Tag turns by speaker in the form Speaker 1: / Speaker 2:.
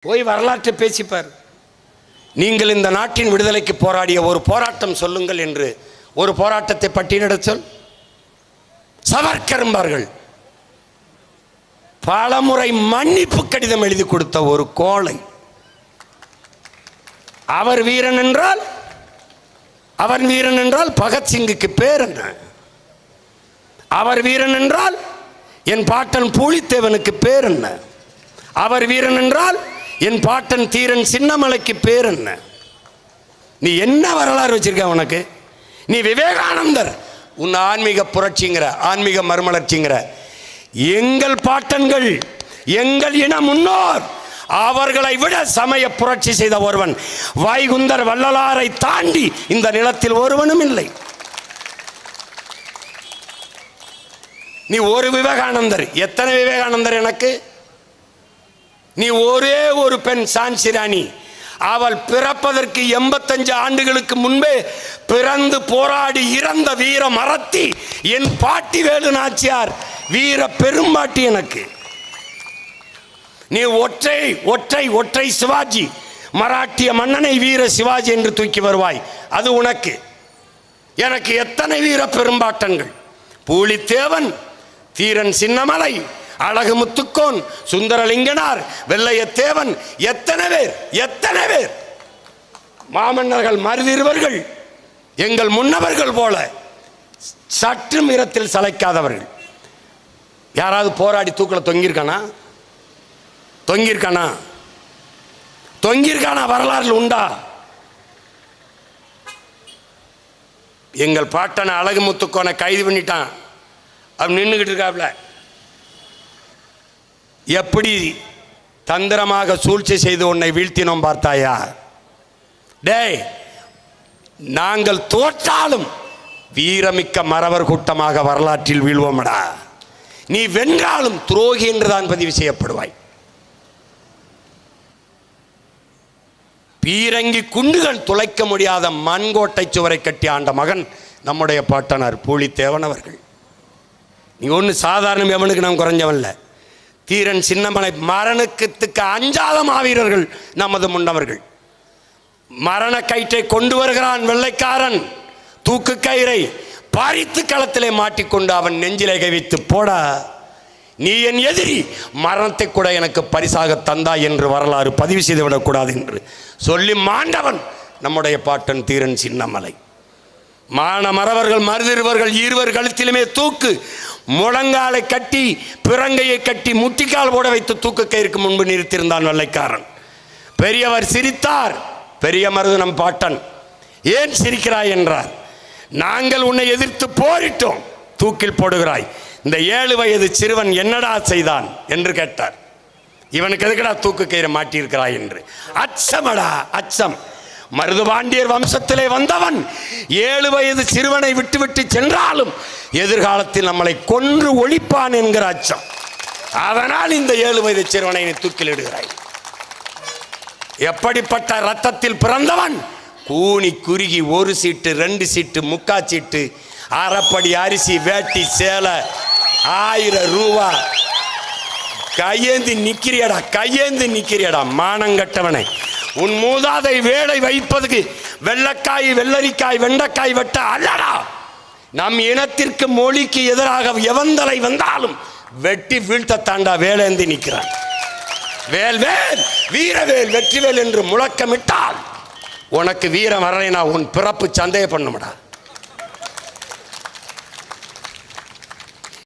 Speaker 1: போய் வரலாற்றை பேசிப்பார். நீங்கள் இந்த நாட்டின் விடுதலைக்கு போராடிய ஒரு போராட்டம் சொல்லுங்கள் என்று ஒரு போராட்டத்தை பட்டியலிட சொல். சவர்க்கர் பலமுறை மன்னிப்பு கடிதம் எழுதி கொடுத்த ஒரு கோழை. அவர் வீரன் என்றால் அவன் வீரன் என்றால் பகத்சிங்குக்கு பேர் என்ன? அவர் வீரன் என்றால் என் பாட்டன் பூலித்தேவனுக்கு பேர் என்ன? அவர் வீரன் என்றால் என் பாட்டன் தீரன் சின்னமலைக்கு பேர் என்ன? நீ என்ன வரலாறு வச்சிருக்க உனக்கு? நீ விவேகானந்தர், உன் ஆன்மீக புரட்சிங்கிற ஆன்மீக மறுமலர்ச்சிங்கிற. எங்கள் பாட்டன்கள், எங்கள் இன முன்னோர், அவர்களை விட சமய புரட்சி செய்த ஒருவன் வைகுந்தர் வள்ளலாரை தாண்டி இந்த நிலத்தில் ஒருவனும் இல்லை. நீ ஒரு விவேகானந்தர், எத்தனை விவேகானந்தர் எனக்கு? நீ ஒரே ஒரு பெண் சான்சி ராணி, அவள் பிறப்பதற்கு 85 ஆண்டுகளுக்கு முன்பே பிறந்து போராடி இறந்த வீர மரத்தி என் பாட்டி வேலு நாச்சியார், வீர பெரும்பாட்டி எனக்கு. நீ ஒற்றை ஒற்றை ஒற்றை சிவாஜி, மராட்டிய மன்னனை வீர சிவாஜி என்று தூக்கி வருவாய், அது உனக்கு. எனக்கு எத்தனை வீர பெரும்பாட்டன்கள்! பூலித்தேவன், தீரன் சின்னமலை, அழகு முத்துக்கோன், சுந்தரலிங்கனார், வெள்ளையத்தேவன், எத்தனை பேர் எத்தனை பேர்! மாமன்னர்கள் மருதிருவர்கள், எங்கள் முன்னவர்கள் போல சற்று மிரத்தில் சளைக்காதவர்கள். யாராவது போராடி தூக்கில் தொங்கியிருக்கானா? தொங்கியிருக்கானா? தொங்கியிருக்கானா? வரலாறு உண்டா? எங்கள் பாட்டனை அழகு முத்துக்கோனை கைது பண்ணிட்டான், அவன் நின்றுகிட்டு இருக்காப்ல. எப்படி தந்திரமாக சூழ்ச்சி செய்து உன்னை வீழ்த்தினோம் பார்த்தாயா? டேய், நாங்கள் தோற்றாலும் வீரமிக்க மறவர் கூட்டமாக வரலாற்றில் வீழ்வோமடா. நீ வென்றாலும் துரோகி என்றுதான் பதிவு செய்யப்படுவாய். பீரங்கி குண்டுகள் துளைக்க முடியாத மண்கோட்டை சுவரை கட்டி ஆண்ட மகன் நம்முடைய பாட்டனார் பூலித்தேவன் அவர்கள். நீ ஒன்று சாதாரண எவனுக்கு நாம் குறைஞ்சவன்ல. தீரன் சின்னமலை மரணத்துக்கு அஞ்சாத மாவீரர்கள் நமது முன்னவர்கள். மரண கயிற்றை கொண்டு வருகிறான் வெள்ளைக்காரன், தூக்கு கயிறை பறித்து களத்திலே மாட்டிக்கொண்டு அவன் நெஞ்சிலே கைவித்து, போடா நீ என் எதிரி, மரணத்தை கூட எனக்கு பரிசாக தந்தா என்று வரலாறு பதிவு செய்துவிடக்கூடாது என்று சொல்லி மாண்டவன் நம்முடைய பாட்டன் தீரன் சின்னமலை. மான மறவர்கள் மருதிருவர்கள் இருவர் கழுத்திலுமே தூக்கு, முழங்காலை கட்டி பிறங்கையை கட்டி முட்டிக்கால் போட வைத்து தூக்கு கயிறுக்கு முன்பு நிறுத்தியிருந்தான் வெள்ளைக்காரன். பெரியவர் சிரித்தார். பெரிய மருது நம் பாட்டன், ஏன் சிரிக்கிறாய் என்றார். நாங்கள் உன்னை எதிர்த்து போரிட்டோம், தூக்கில் போடுகிறாய், இந்த 7 வயது சிறுவன் என்னடா செய்தான் என்று கேட்டார். இவனுக்கு எதுக்கடா தூக்கு கயிறு மாட்டியிருக்கிறாய் என்று. அச்சமடா அச்சம். மருதுபாண்டியர் வம்சத்திலே வந்தவன் 7 வயது சிறுவனை விட்டுவிட்டு சென்றாலும் எதிர்காலத்தில் நம்மளை கொன்று ஒழிப்பான் என்கிற அச்சம். அதனால் இந்த 7 வயது சிறுவனை தூக்கில் இடுகிறாய். எப்படிப்பட்ட ரத்தத்தில் பிறந்தவன்! கூனி குறுகி 1 சீட்டு 2 சீட்டு முக்கா சீட்டு, அரைப்படி அரிசி, வேட்டி சேலை, 1000 ரூபா கையேந்தி நிக்கிறியடா, கையேந்தி நிக்கிறியடா மானங்கட்டவனை. உன் மூதாதை வேலை வைப்பதுக்கு வெள்ளக்காய், வெள்ளரிக்காய், வெண்டைக்காய் வெட்ட அல்லடா. நம் இனத்திற்கு மொழிக்கு எதிராக எவந்தலை வந்தாலும் வெட்டி வீழ்த்த தாண்டா வேலேந்தி நிற்கிறான். வேல்வேல் வீரவேல் வெற்றிவேல் என்று முழக்கமிட்டால் உனக்கு வீரம் வரலைனா உன் பிறப்பு சந்தேகம் பண்ணுமடா.